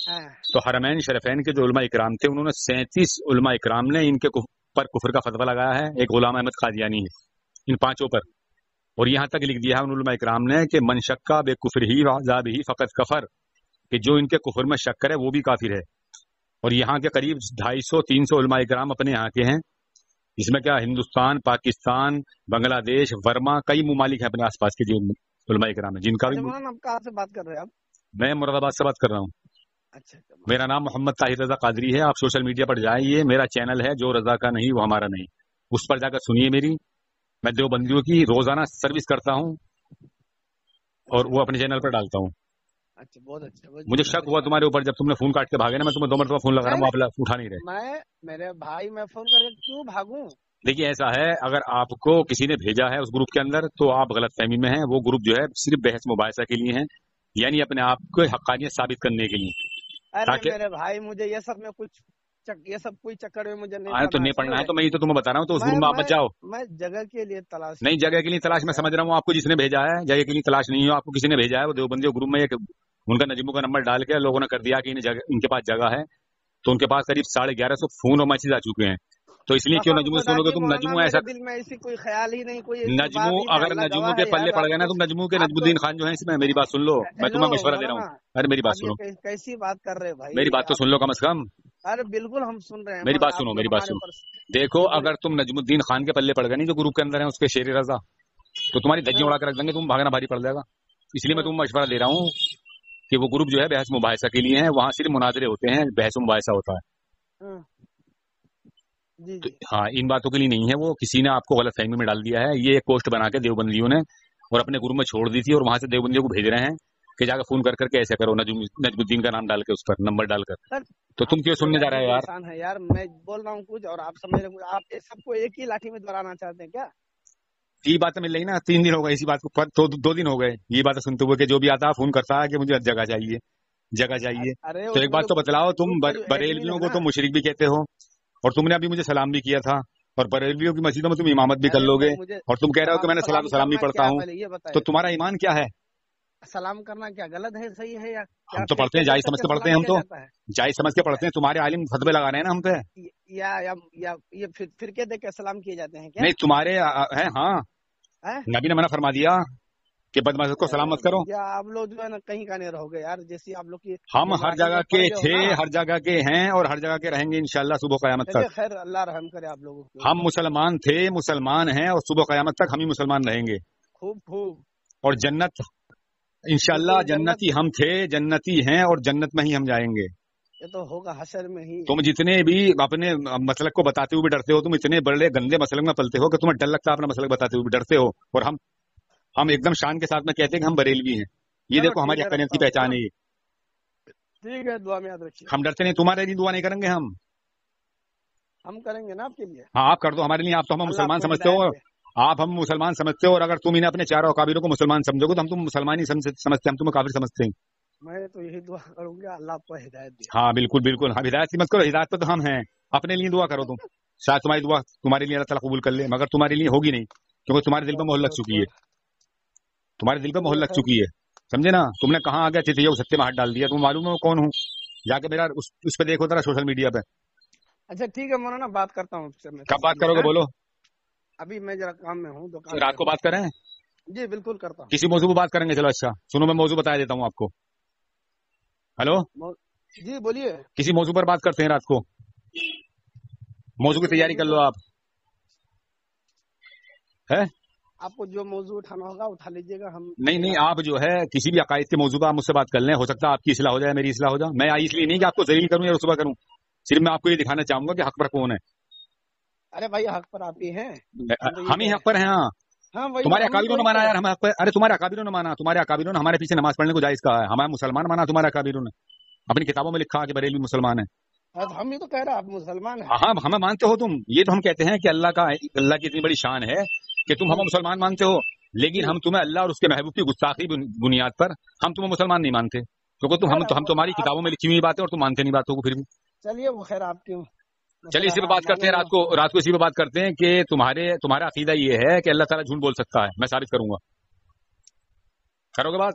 ہاں، تو حرمین شریفین کے جو علماء اکرام تھے انہوں نے 37 علماء اکرام نے ان کے پر کفر کا فتویٰ لگایا ہے. ایک غلام احمد قادیانی ہے ان 5 پر. اور یہاں تک لکھ دیا ہے ان علماء اکرام نے کہ من شکا بے کفر ہی عذاب ہی فقط کفر، کہ جو ان کے کفر میں شک کرے وہ بھی کافر ہے. اور یہاں کے قریب 250-300 علماء اکرام اپنے یہاں کے ہیں. اس میں کیا ہندوستان، پاکستان، بنگلہ دیش، ورما، کئی ممالک ہیں اپنے آس پاس کے جو علماء اکرام ہیں جن کا بھی. اچھا مولانا، آپ کہاں سے بات کر رہے ہیں آپ؟ میں مراد آباد سے بات کر رہا ہوں. اچھا میرا نام محمد طاہر رضا قادری ہے. آپ سوشل میڈیا پر جائیں، یہ میرا چینل ہے، جو رضا کا نہیں وہ ہمارا نہیں. اس پر جا کر سنیے میری. میں دیوبندیوں کی روزانہ سروس کرتا ہوں اور وہ اپنے چینل پر ڈالتا ہوں. اچھا، بہت اچھا. مجھے شک ہوا تمہارے اوپر جب تم نے فون کاٹ کے بھاگے نا. میں تمہیں 2 مرتبہ فون لگا رہا ہوں، آپ اٹھا نہیں رہے. میرے بھائی، میں فون کر کے کیوں بھاگوں؟ دیکھیے ایسا ہے، اگر آپ کو کسی نے بھیجا ہے اس گروپ کے اندر تو آپ غلط فہمی میں ہیں. وہ گروپ جو ہے صرف بحث مباحثہ کے لیے ہے، یعنی اپنے آپ کو حقانیت ثابت کرنے کے لیے. ارے میرے بھائی، مجھے یہ سب میں کچھ یہ سب کوئی چکر میں مجھے نہیں تو نہیں پڑھنا ہے. تو میں یہ تو تمہیں بتا رہا ہوں. تو اس گروپ میں آپ مت جاؤ. میں جگہ کے لیے تلاش نہیں، جگہ کے لیے تلاش میں سمجھ رہا ہوں. آپ کو جس نے بھیجا ہے جگہ کے لیے تلاش نہیں ہو. آپ کو کسی نے بھیجا ہے وہ دیوبندیوں گروپ میں ان کا نجموں کا نمبر ڈال کے لوگوں نے کر دیا کہ ان کے پاس جگہ ہے. تو ان کے پاس قریب 1150 فون اور میسج آ چکے ہیں. تو اس لیے کیوں نجموں سنو گے تم؟ نجموں ایسا دل میں ایسی کوئی خیال ہی نہیں، کوئی نجموں، اگر نجموں کے پلے پڑ گئے نا تم، نجموں کے نجم الدین خان جو ہیں اس میں میری بات سن لو. میں تمہیں مشورہ دے رہا ہوں. ارے میری بات سنو، کیسی بات کر رہے بھائی؟ میری بات تو سن لو کم از کم. ارے بالکل ہم سن رہے ہیں. میری بات سنو، میری بات سنو. دیکھو اگر تم نجم الدین خان کے پلے پڑ گئے نہیں جو گروپ کے اندر ہیں اس کے شیر رضا، تو تمہاری دھجیاں اڑا کر رکھ دیں گے. تم بھاگنا بھاری پڑ جائے گا. اس لیے میں تمہیں مشورہ دے رہا ہوں کہ وہ گروپ جو ہے بحث مباحثہ کے لیے ہے. وہاں صرف مناظرے ہوتے ہیں، بحث و مباحثہ ہوتا ہے. ہاں، ان باتوں کے لیے نہیں ہے. وہ کسی نے آپ کو غلط فہمی میں ڈال دیا ہے. یہ ایک پوسٹ بنا کے دیوبندیوں نے اور اپنے گروپ میں چھوڑ دی تھی، اور وہاں سے دیوبندیوں کو بھیج رہے ہیں کہ جا کے فون کر کے ایسے کرو، نجم الدین کا نام ڈال کے اس پر نمبر ڈال کر. تو تم کیوں سننے جا رہے ہو یار؟ میں بول رہا ہوں کچھ اور آپ سمجھ رہے. آپ سب کو ایک ہی لاٹھی میں دوڑانا چاہتے ہیں کیا؟ یہ باتیں مل رہی نا. 3 دن ہو گئے اسی بات کو، 2 دن ہو گئے یہ باتیں سنتے ہوئے کہ جو بھی آتا فون کرتا ہے کہ مجھے جگہ چاہیے، جگہ چاہیے. تو ایک بات تو بتلاؤ، تم بریلویوں کو تو مشرک بھی کہتے ہو، اور تم نے ابھی مجھے سلام بھی کیا تھا، اور بریلویوں کی مسجدوں میں تم امامت بھی کر لو گے، اور تم کہہ رہے ہو کہ میں نے سلام بھی پڑھتا ہوں. تو تمہارا ایمان کیا ہے؟ سلام کرنا کیا غلط ہے، صحیح ہے؟ یا ہم تو پڑھتے ہیں، جائز سمجھ کے پڑھتے ہیں. ہم تو جائز سمجھ کے پڑھتے ہیں. تمہارے عالم فتوے لگا رہے ہیں نا ہم پہ. یا یہ فرقے دے کے سلام کیے جاتے ہیں کیا؟ نہیں، تمہارے ہیں. ہاں، نبی نے منع فرما دیا کہ بد مذہب کو سلام مت کرو. آپ لوگ جو ہے نا کہیں کا نہیں رہو گے یار، جیسی آپ لوگ کی. ہم ہر جگہ کے تھے، ہر جگہ کے ہیں، اور ہر جگہ کے رہیں گے انشاءاللہ صبح قیامت تک. خیر، اللہ رحم کرے آپ لوگوں کو. ہم مسلمان تھے، مسلمان ہیں، اور صبح قیامت تک ہم ہی مسلمان رہیں گے. خوب. اور جنت انشاءاللہ، جنتی ہم تھے، جنتی ہیں، اور جنت میں ہی ہم جائیں گے. یہ تو ہوگا حشر میں ہی. تم جتنے بھی اپنے مسلک کو بتاتے ہوئے بھی ڈرتے ہو، تم اتنے بڑے گندے مسلک میں پلتے ہو کہ تمہیں ڈر لگتا ہے اپنا مسلک بتاتے ہوئے بھی ڈرتے ہو. اور ہم ایک دم شان کے ساتھ میں کہتے ہیں کہ ہم بریلوی ہیں. یہ دیکھو ہماری حقانیت کی پہچان ہے. ٹھیک ہے، دعا میں یاد رکھیے. ہم ڈرتے نہیں. تمہارے لیے دعا نہیں کریں گے. ہم کریں گے نا آپ کے لیے. ہاں، آپ کر دو ہمارے لیے. آپ تو ہم مسلمان سمجھتے ہو، آپ ہم مسلمان سمجھتے ہو. اور اگر تم انہیں اپنے چاروں اکابروں کو مسلمان سمجھو گے تو ہم تم مسلمان ہی سمجھتے، ہم تمہیں کافر سمجھتے ہیں. میں تو یہی دعا کروں گا، اللہ آپ کو ہدایت دے. ہاں بالکل. ہم ہدایت کی مت کرو، ہدایت پہ تو ہم ہیں. اپنے لیے دعا کرو تم، شاید تمہاری دعا تمہارے لیے اللہ تعالیٰ قبول کر لے، مگر تمہارے لیے ہوگی نہیں، کیونکہ تمہارے دل پہ مہر لگ چکی ہے. تمہارے دل پہ مہر لگ چکی ہے، سمجھے نا. تم نے کہاں آگے تھے وہ ستیہ میں ہاتھ ڈال دیا. تم معلوم ہے وہ کون ہوں؟ جا کے میرا اس پہ دیکھو ذرا سوشل میڈیا پہ. اچھا ٹھیک ہے مولانا، بات کرتا ہوں. کب بات کرو گے بولو؟ ابھی میں ذرا کام میں ہوں، دکان. رات کو بات کریں؟ جی بالکل کرتا ہوں. کسی موضوع پہ بات کریں گے. چلو اچھا سنو، میں موضوع بتا دیتا ہوں آپ کو. ہلو جی بولیے. کسی موضوع پر بات کرتے ہیں رات کو. موضوع کی تیاری کر لو آپ. ہے آپ کو جو موضوع اٹھانا ہوگا اٹھا لیجیے گا. ہم نہیں، آپ جو ہے کسی بھی عقائد کے موضوع پر آپ مجھ سے بات کر لیں. ہو سکتا ہے آپ کی اصلاح ہو جائے، میری اصلاح ہو جائے. میں اس لیے نہیں کہ آپ کو ذلیل کروں یا رسوا کروں، صرف میں آپ کو یہ دکھانا چاہوں گا کہ حق پر کون ہے. ارے بھائی، حق پر آپ ہی ہیں. ہم ہی حق پر ہیں. ہاں، تمہارے اکابروں نے مانا یار ہم حق پر. ارے تمہارے اکابروں نے مانا، تمہارے اکابروں نے ہمارے پیچھے نماز پڑھنے کو جائز کہا ہے. ہمارے مسلمان مانا تمہارے اکابروں نے. اپنی کتابوں میں لکھا کہ بریلوی مسلمان ہے. ہم ہی تو کہہ رہے آپ مسلمان ہیں. ہاں، ہمیں مانتے ہو تم. یہ تو ہم کہتے ہیں کہ اللہ کی اتنی بڑی شان ہے کہ تم ہمیں مسلمان مانتے ہو، لیکن ہم تمہیں اللہ اور اس کے محبوب کی گستاخی بنیاد پر ہم تمہیں مسلمان نہیں مانتے، کیونکہ ہم تمہاری کتابوں میں لکھی ہوئی باتیں اور تم مانتے نہیں باتوں کو. پھر بھی چلیے وہ خیر آپ کی. چلیے اسی پہ بات کرتے ہیں. رات کو اسی پہ بات کرتے ہیں کہ تمہارا عقیدہ یہ ہے کہ اللہ تعالیٰ جھوٹ بول سکتا ہے. میں ثابت کروں گا. کرو گے بات؟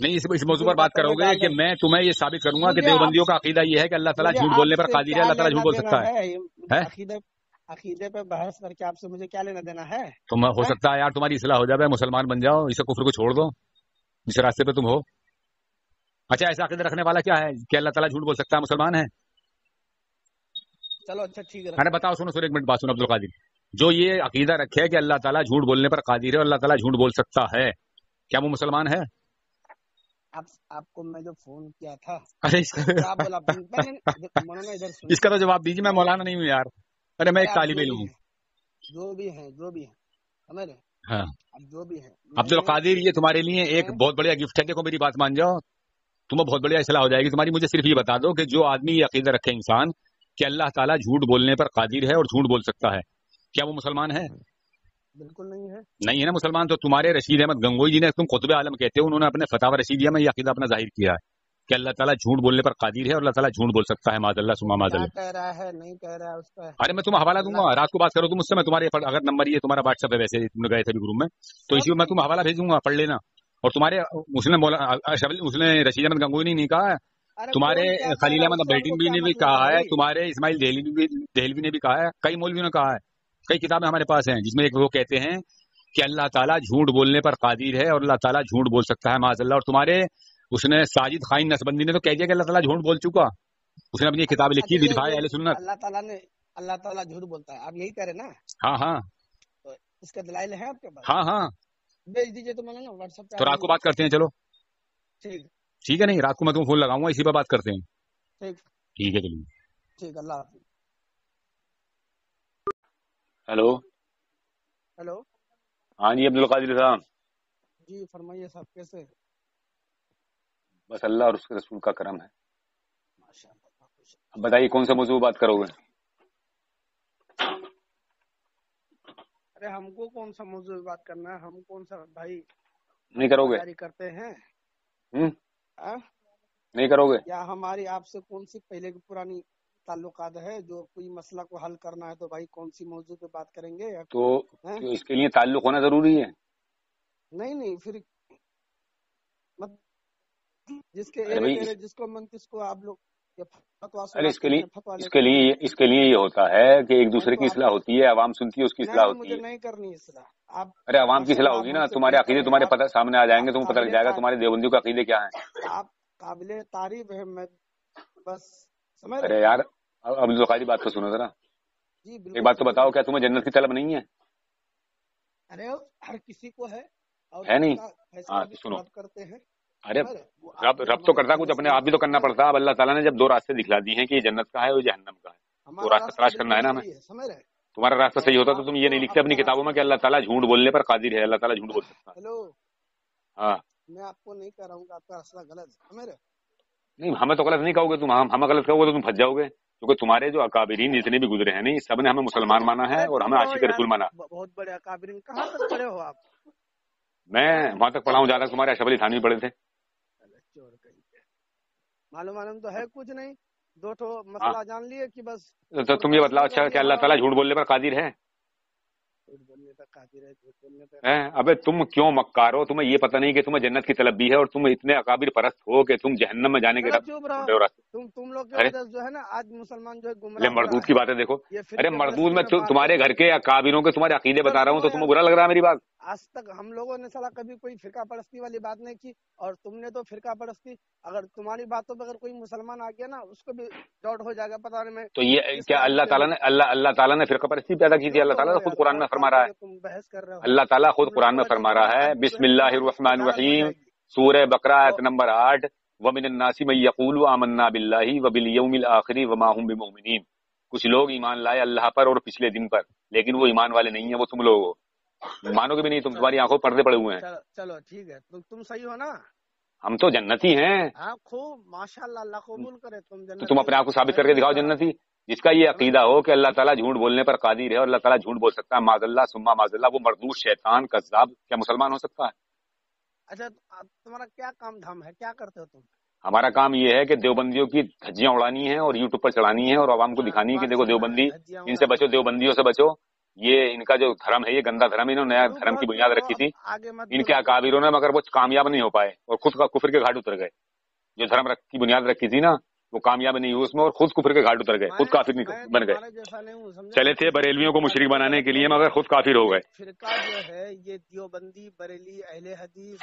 نہیں اس موضوع دل پر بات باتوں کرو میں گے ڈال کہ دیں. میں تمہیں یہ ثابت کروں گا کہ مجھے آپ دیوبندیوں کا عقیدہ یہ ہے کہ اللہ تعالیٰ مجھے جھوٹ آپ بولنے پر سے قادر ہے، کیا اللہ تعالیٰ لینا جھوٹ بول دینا سکتا ہے. ہے؟ مجھے ہے عقیدے پہ بحث کر کے آپ سے مجھے کیا لینا دینا ہے؟ تم ہو سکتا ہے یار تمہاری اصلاح ہو جائے، مسلمان بن جاؤ، اسے کفر کو چھوڑ دو جس راستے پہ تم ہو. اچھا ایسا عقیدہ رکھنے والا کیا ہے کہ اللہ تعالیٰ جھوٹ بول سکتا ہے، مسلمان ہے؟ چلو اچھا ٹھیک ہے ارے بتاؤ، سنو ایک منٹ بات سنو عبد القادر. جو یہ عقیدہ رکھے کہ اللہ تعالیٰ جھوٹ بولنے پر قادر ہے اور اللہ تعالیٰ جھوٹ بول سکتا ہے، کیا وہ مسلمان ہے؟ آپ کو میں جو فون کیا تھا ارے کیا بولا مولانا ادھر سنیں. اس کا تو جواب دیجیے. میں مولانا نہیں ہوں یار. ارے میں ایک آپ طالب علم ہوں. جو بھی ہیں سمجھ رہے ہاں اب جو بھی ہیں. عبد القادر یہ تمہارے لیے ایک بہت بڑھیا گفٹ ہے. دیکھو میری بات مان جاؤ، تمہیں بہت بڑھیا اصلاح ہو جائے گی تمہاری. مجھے صرف یہ بتا دو کہ جو آدمی یہ عقیدہ رکھے انسان کہ اللہ تعالیٰ جھوٹ بولنے پر قادر ہے اور جھوٹ بول سکتا ہے، کیا وہ مسلمان ہے؟ بالکل نہیں ہے. نہیں ہے نا مسلمان. تو تمہارے رشید احمد گنگوئی جی نے، تم قطب عالم کہتے ہو، انہوں نے اپنے فتاوی رشیدیہ میں یہ عقیدہ اپنا ظاہر کیا ہے کہ اللہ تعالیٰ جھوٹ بولنے پر قادر ہے اور اللہ تعالیٰ جھوٹ بول سکتا ہے. معاذ اللہ ثم معاذ اللہ. کہہ رہا ہے نہیں کہہ رہا ہے اس کا. ارے میں تمہیں حوالہ دوں گا، رات کو بات کرو تم مجھ سے. میں تمہارے اگر نمبر یہ تمہارا واٹس ایپ ہے، ویسے تم نے گئے تھے گروپ میں، تو اسی میں تمہیں حوالہ بھیجوں گا، پڑھ لینا. اور تمہارے اس نے رشید احمد گنگوئی نے نہیں کہا ہے، تمہارے خلیل احمد بیٹنوی نے بھی کہا ہے، تمہارے اسماعیل دہلوی نے بھی کہا ہے، کئی مولویوں نے کہا ہے، کئی کتابیں ہمارے پاس ہیں جس میں ایک وہ کہتے ہیں کہ اللہ تعالیٰ جھوٹ بولنے پر قادر ہے اور اللہ تعالیٰ جھوٹ بول سکتا ہے معاذ اللہ. اور تمہارے اس نے ساجد خائن نسبندی نے تو کہہ دیا کہ اللہ تعالیٰ جھوٹ بول چکا. اس نے اپنی کتاب لکھی دفاع اہل سنت. اللہ تعالیٰ جھوٹ بولتا ہے، آپ یہی کہہ رہے نا؟ ہاں ہاں تو اس کا دلائل ہے آپ کے پاس؟ ہاں ہاں بھیج دیجیے تو میں نے واٹس ایپ پہ. تو رات کو بات کرتے ہیں. چلو ٹھیک ہے. نہیں رات کو میں تم فون لگاؤں گا، اسی پہ بات کرتے ہیں. ٹھیک ہے چلیے. ٹھیک. اللہ حافظ. Hello hello. ہاں جی عبد القادر صاحب. جی فرمائیے صاحب، کیسے؟ بس اللہ اور اس کے رسول کا کرم ہے. ماشاء اللہ. اب بتائیے کون سا موضوع بات کرو گے؟ ارے ہم کو کون سا موضوع بات کرنا ہے؟ ہم کون سا بھائی نہیں کرو گے؟ جاری کرتے ہیں نہیں کرو گے؟ یا ہماری آپ سے کون سی پہلے کی پرانی تعلقات ہے؟ جو کوئی مسئلہ کو حل کرنا ہے تو بھائی کون سی موضوع پہ بات کریں گے؟ تو اس کے لیے تعلق ہونا ضروری ہے؟ نہیں پھر جس کے جس کو منتس کو آپ لوگ ارے اس کے لیے یہ ہوتا ہے کہ ایک دوسرے کی اصلاح ہوتی ہے، عوام سنتی ہے، اس کی اصلاح ہوتی ہے. مجھے نہیں کرنی اصلاح. آپ ارے عوام کی اصلاح ہوگی نا، تمہارے عقیدے تمہارے پتہ سامنے آ جائیں گے، تمہیں پتہ لگ جائے گا تمہارے دیوبندیوں کا عقیدے کیا ہیں. آپ قابل تعریف ہے، میں بس سمجھ. ارے یار عبد القادر بات تو سنو ذرا. ایک بات تو بتاؤ، کیا تمہیں جنت کی طلب نہیں ہے؟ ارے ہر کسی کو ہے نہیں. ہاں سنو، کرتے ہیں. ارے رب تو کرتا کچھ اپنے آپ بھی تو کرنا پڑتا. اب اللہ تعالیٰ نے جب دو راستے دکھلا دی ہیں کہ یہ جنت کا ہے اور جہنم کا ہے، تو راستہ تلاش کرنا ہے نا ہمیں. تمہارا راستہ صحیح ہوتا تو تم یہ نہیں لکھتے اپنی کتابوں میں کہ اللہ تعالیٰ جھوٹ بولنے پر قادر ہے، اللہ تعالیٰ جھوٹ بول سکتا ہے. ہاں میں آپ کو نہیں کہہ رہا ہوں کہ آپ کا راستہ غلط ہے. نہیں ہمیں تو غلط نہیں کہو گے تم. ہم غلط کہو گے تو تم پھنس جاؤ گے، کیونکہ تمہارے جو اکابرین جتنے بھی گزرے ہیں نہیں، سب نے ہمیں مسلمان مانا ہے اور ہمیں عاشق رسول مانا. بہت بڑے اکابرین. کہاں تک پڑھے ہو آپ؟ میں وہاں تک پڑھا ہوں جہاں تک تمہارے اشرف علی تھانوی پڑھے تھے. معلوم تو ہے کچھ نہیں، دو ٹھو مسئلہ جان لیے کہ بس. تو تم یہ بتلاؤ اچھا کہ اللہ تعالیٰ جھوٹ بولنے پر قادر ہے؟ ابے تم کیوں مکار ہو؟ تمہیں یہ پتہ نہیں کہ تمہیں جنت کی طلب بھی ہے اور تم اتنے اکابر پرست ہو کہ تم جہنم میں جانے کے تم لوگ جو ہے نا آج مسلمان جو ہے گمراہ. مردود کی بات ہے. دیکھو ارے مردود میں تمہارے گھر کے اکابروں کے تمہارے عقیدے بتا رہا ہوں تو تمہیں برا لگ رہا ہے میری بات؟ آج تک ہم لوگوں نے سلا کبھی کوئی فرقہ پرستی والی بات نہیں کی، اور تم نے تو فرقہ پرستی. اگر تمہاری باتوں پہ اگر کوئی مسلمان آ گیا نا، اس کو بھی ڈاؤٹ ہو جائے گا. پتا نہیں میں تو یہ کیا اللہ تعالیٰ نے فرقہ پرستی پیدا کی تھی؟ اللہ تعالیٰ نے خود قرآن میں فرما رہا ہے. تم بحث کر رہے ہو. اللہ تعالیٰ خود قرآن میں فرما رہا ہے، بسم اللہ الرحمن الرحیم، سورہ بقرہ آیت نمبر 8، وَمِنَ النَّاسِ مَن يَقُولُ آمَنَّا بِاللَّهِ وَبِالْيَوْمِ الْآخِرِ وَمَا هُمْ بِمُؤْمِنِينَ. کچھ لوگ ایمان لائے اللہ پر اور پچھلے دن پر، لیکن وہ ایمان والے نہیں ہیں. وہ تم لوگ ہو، مانو گے بھی نہیں. تمہاری آنکھوں پردے پڑے ہوئے ہیں. چلو ٹھیک ہے، تم صحیح ہو نا. ہم تو جنتی ہیں. ہاں خوب، ماشاءاللہ، اللہ قبول کرے. تو تم اپنے آپ کو ثابت کر کے دکھاؤ جنتی. جس کا یہ عقیدہ ہو کہ اللہ تعالیٰ جھوٹ بولنے پر قادر ہے اور اللہ تعالیٰ جھوٹ بول سکتا ہے، معاذ اللہ ثم معاذ اللہ، وہ مردود شیطان کذاب کیا مسلمان ہو سکتا ہے؟ اچھا تمہارا کیا کام دھام ہے؟ کیا کرتے ہو تم؟ ہمارا کام یہ ہے کہ دیوبندیوں کی دھجیاں اڑانی ہیں اور یوٹیوب پر چڑھانی ہیں اور عوام کو دکھانی ہے کہ دیکھو دیوبندی، ان سے بچو، دیوبندیوں سے بچو. یہ ان کا جو دھرم ہے یہ گندا دھرم ہے، انہوں نے نیا دھرم کی بنیاد رکھی تھی آگے مت ان کے اکابروں نے، مگر وہ کامیاب نہیں ہو پائے اور خود کا کفر کے گھاٹ اتر گئے. جو دھرم کی بنیاد رکھی تھی نا وہ کامیاب نہیں ہوئی اس میں، اور خود کفر کے گھاٹ اتر گئے، خود کافر بن گئے. جیسا نہیں ہوں سمجھا، چلے تھے بریلویوں کو مشرک بنانے کے لیے مگر خود کافر ہو گئے. فرقہ جو ہے یہ دیوبندی بریلی اہل حدیث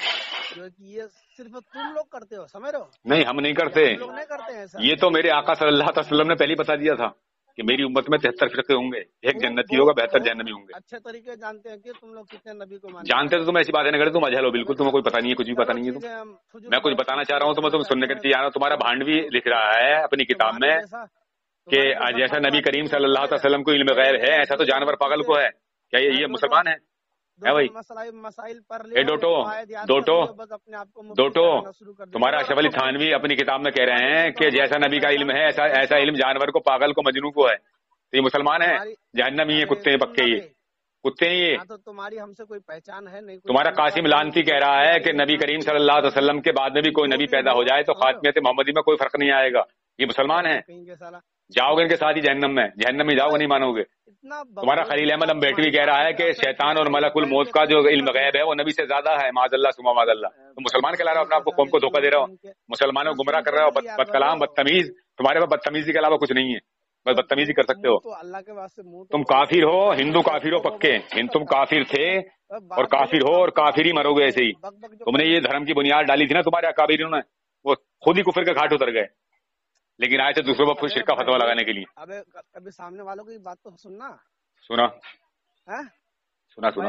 جو ہے کہ یہ صرف تم لوگ کرتے ہو، سمجھ رہے ہو؟ نہیں ہم نہیں کرتے، ہم لوگ نہیں کرتے ہیں ایسا. یہ تو میرے آقا صلی اللہ علیہ وسلم نے پہلے ہی بتا دیا تھا کہ میری امت میں 73 فرقے ہوں گے، ایک جنتی ہوگا 72 جہنمی ہوں گے. اچھے طریقے جانتے ہیں کہ تم لوگ کتنے نبی کو مانتے جانتے تو تم ایسی باتیں نہیں کرتے، تم اجہل ہو بالکل، تمہیں کوئی پتہ نہیں ہے، کچھ بھی پتہ نہیں ہے. تم میں کچھ بتانا چاہ رہا ہوں تو میں تم سننے کے لیے تیار ہوں. تمہارا بھانڈ بھی لکھ رہا ہے اپنی کتاب میں کہ جیسا نبی کریم صلی اللہ علیہ وسلم کو علم غیب ہے ایسا تو جانور پاگل کو ہے. کیا یہ مسلمان ہے بھائی؟ مسائل پر اے ڈوٹو تمہارا اشرف علی تھانوی اپنی کتاب میں کہہ رہے ہیں کہ جیسا نبی کا علم ہے ایسا علم جانور کو، پاگل کو، مجنون کو ہے. تو یہ مسلمان ہے؟ جہنمی ہے، کتے ہیں پکے، یہ کتے ہیں یہ. تو تمہاری ہم سے کوئی پہچان ہے نہیں. تمہارا قاسم لانتی کہہ رہا ہے کہ نبی کریم صلی اللہ علیہ وسلم کے بعد میں بھی کوئی نبی پیدا ہو جائے تو خاتمیت محمدی میں کوئی فرق نہیں آئے گا. یہ مسلمان ہے؟ جاؤ گے ان کے ساتھ ہی جہنم میں جاؤ گے، نہیں مانو گے. تمہارا خلیل احمد امبیٹی بھی کہہ رہا ہے کہ شیطان اور ملک الموت کا جو علم غیب ہے وہ نبی سے زیادہ ہے. معاذ اللہ ثم معاذ اللہ. تم مسلمان کہلا رہے ہو، اپنے آپ کو قوم کو دھوکہ دے رہے ہو، مسلمانوں کو گمراہ کر رہے ہو. بد کلام، بدتمیز. تمہارے پاس بدتمیزی کے علاوہ کچھ نہیں ہے، بس بدتمیزی کر سکتے ہو. تم کافر ہو، ہندو کافر ہو پکے. تم کافر تھے اور کافر ہو اور کافر ہی مرو گے ایسے ہی. تم نے یہ دھرم کی بنیاد ڈالی تھی نا تمہارے اکابرین نے، وہ خود ہی کفر کے گھاٹ اتر گئے، لیکن آئے تھے دوسروں پر شرک کا فتویٰ لگانے کے لیے. اب کبھی سامنے والوں کی بات تو سننا. سنا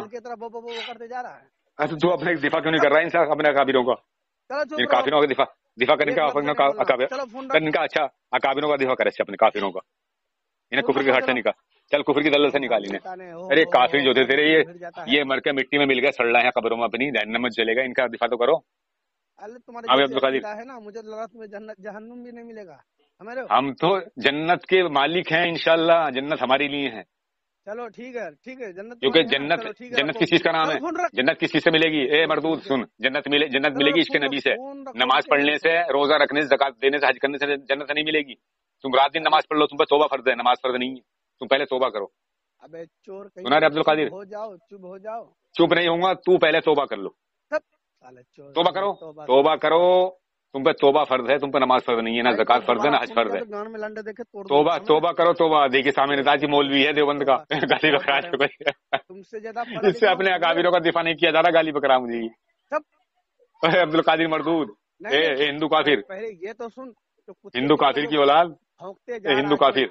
کی طرح وہ کرتے جا رہا ہے. اچھا تو اپنے دفاع کیوں نہیں کر رہا ہے ان سے، اپنے اکابروں کا؟ ان کافروں کا دفاع کرنے کا ان کا اچھا اکابروں کا دفاع کرے اپنے کافروں کا. انہیں کفر کے گھاٹ سے نکال، چل کفر کی دلدل سے نکال انہیں. ارے کافر جو تھے تیرے یہ مر کے مٹی میں مل گئے، سڑ رہے ہیں قبروں میں اپنی، جہنم میں چلے گا. ان کا دفاع تو کرو. ہے نا مجھے جہنم بھی نہیں ملے گا. ہم تو جنت کے مالک ہیں انشاءاللہ، جنت ہمارے لیے ہے. چلو ٹھیک ہے جنت، کیونکہ جنت کس چیز کا نام ہے؟ جنت کس چیز سے ملے گی؟ اے مردود سن، جنت ملے گی اس کے نبی سے، نماز پڑھنے سے، روزہ رکھنے سے، زکات دینے سے، حج کرنے سے جنت نہیں ملے گی. تم رات دن نماز پڑھ لو، تم پہ توبہ فرض ہے، نماز فرض نہیں ہے. تم پہلے توبہ کرو. ابے چور سنا رہے عبد القادر؟ چپ ہو جاؤ. چپ نہیں ہوں گا، تو پہلے توبہ کر لو. توبہ کرو. تم پہ توبہ فرض ہے، تم پہ نماز فرض نہیں ہے، نہ زکات فرض ہے، نہ حج فرض ہے. توبہ کرو. توبہ دیکھیے سامنے نیتاجی مولوی ہے دیوبند کا، گالی بکرا چکا ہے. اس سے اپنے اکابروں کا دفاع نہیں کیا جا رہا، گالی بکرا مجھے. عبد القادر مردود، ہندو کافر، یہ تو سن، ہندو کافر کی اولاد، ہندو کافر.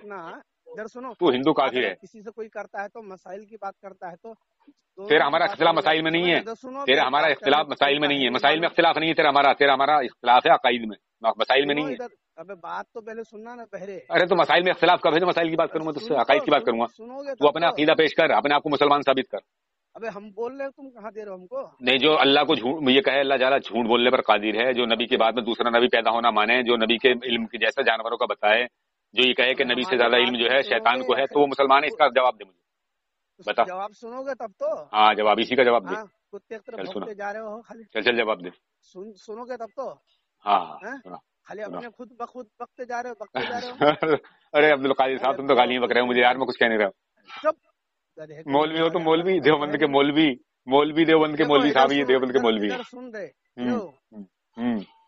تو ہندو کافر ہے. کسی سے کوئی کرتا ہے تو مسائل کی بات کرتا ہے تو تیرا ہمارا اختلاف مسائل میں نہیں ہے، تیرا ہمارا اختلاف مسائل میں نہیں ہے، مسائل میں اختلاف نہیں ہے تیرا ہمارا اختلاف ہے عقائد میں، مسائل میں نہیں ہے. ابے بات تو پہلے سننا نا پہلے. ارے تو مسائل میں اختلاف کب ہے؟ تو مسائل کی بات کروں گا، تو اس سے عقائد کی بات کروں گا. تو اپنا عقیدہ پیش کر، اپنے آپ کو مسلمان ثابت کر. ابے ہم بول رہے تم کہاں دے رہے ہو ہم کو؟ نہیں، جو اللہ کو جھوٹ یہ کہے، اللہ تعالیٰ جھوٹ بولنے پر قادر ہے. جو نبی کے بعد میں دوسرا نبی پیدا ہونا مانے، جو نبی کے علم کے جیسا جانوروں کا بتائے، جو یہ کہے کہ نبی سے زیادہ علم جو ہے شیطان کو ہے، تو وہ مسلمان ہے. اس کا جواب دے مجھے، بتا. جواب سنو گے تب تو. ہاں جواب اسی کا جواب دے. جا رہے ہو خالی چل جواب دے. سنو گے تب تو. ہاں خالی اپنے خود بخود بکتے جا رہے ہو. ارے عبد القادر صاحب تم تو گالیاں بک رہے ہو مجھے یار، میں کچھ کہہ نہیں رہا. مولوی ہو تو مولوی، دیوبند کے مولوی دیوبند کے مولوی صاحب، یہ دیوبند کے مولوی. سن رہے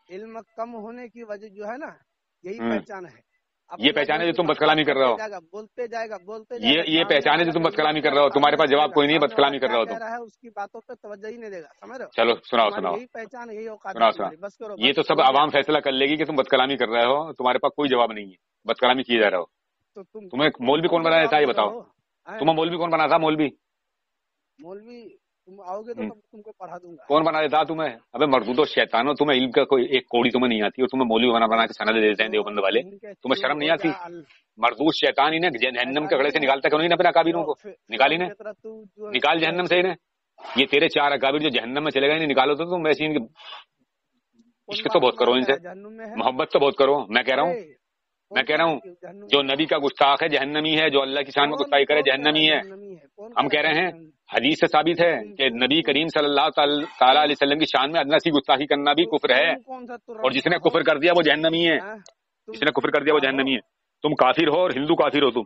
علم کم ہونے کی وجہ جو ہے نا، یہی پہچان ہے. یہ پہچانے جو تم بد کلامی کر رہے ہو، بولتے جائے گا یہ پہچانے جو تم بد کلامی کر رہے ہو. تمہارے پاس جواب کوئی نہیں ہے، بد کلامی کر رہے ہو تم. اس کی باتوں پہ توجہ ہی نہیں دے گا، سمجھ رہے ہو؟ چلو سناؤ. یہی پہچان، یہی اوقات. بس کرو. یہ تو سب عوام فیصلہ کر لے گی کہ تم بد کلامی کر رہے ہو. تمہارے پاس کوئی جواب نہیں ہے، بد کلامی کیے جا رہے ہو. تمہیں مولوی کون بنایا تھا یہ بتاؤ؟ تمہیں مولوی کون بنا تھا؟ مولوی تم آؤ گے تو تم کو پڑھا دوں گا. کون بنا دیتا تمہیں؟ ابے مردود و شیطانو، تمہیں علم کا کوئی ایک کوڑی تمہیں نہیں آتی اور تمہیں مولوی بنا کے سند دیتے ہیں دیوبند والے. تمہیں شرم نہیں آتی؟ مردود شیطان انہیں جہنم کے گڑے سے نکالتا کیوں نہیں اپنے اکابروں کو؟ نکالی نے، نکال جہنم سے انہیں. یہ تیرے 4 اکابر جو جہنم میں چلے گئے انہیں نکالو تو تم ایسی ان کے عشق تو بہت کرو، ان سے محبت تو بہت کرو. میں کہہ رہا ہوں جو نبی کا گستاخ ہے جہنمی ہے، جو اللہ کی شان میں گستاخی کرے جہنمی ہے. ہم کہہ رہے ہیں حدیث سے ثابت ہے کہ نبی کریم صلی اللہ تعالی علیہ وسلم کی شان میں ادنا سی گستاخی کرنا بھی کفر ہے، اور جس نے کفر کر دیا وہ جہنمی ہے. جس نے کفر کر دیا وہ جہنمی ہے. تم کافر ہو اور ہندو کافر ہو. تم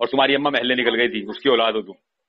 اور تمہاری اماں محلے نکل گئی تھی اس کی اولاد ہو تم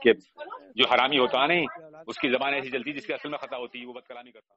کہ جو حرامی ہوتا ہے نہیں اولاد اس کی زبان ایسی چلتی ہے جس کے اصل میں خطا ہوتی ہے وہ بد کلامی کرتا ہے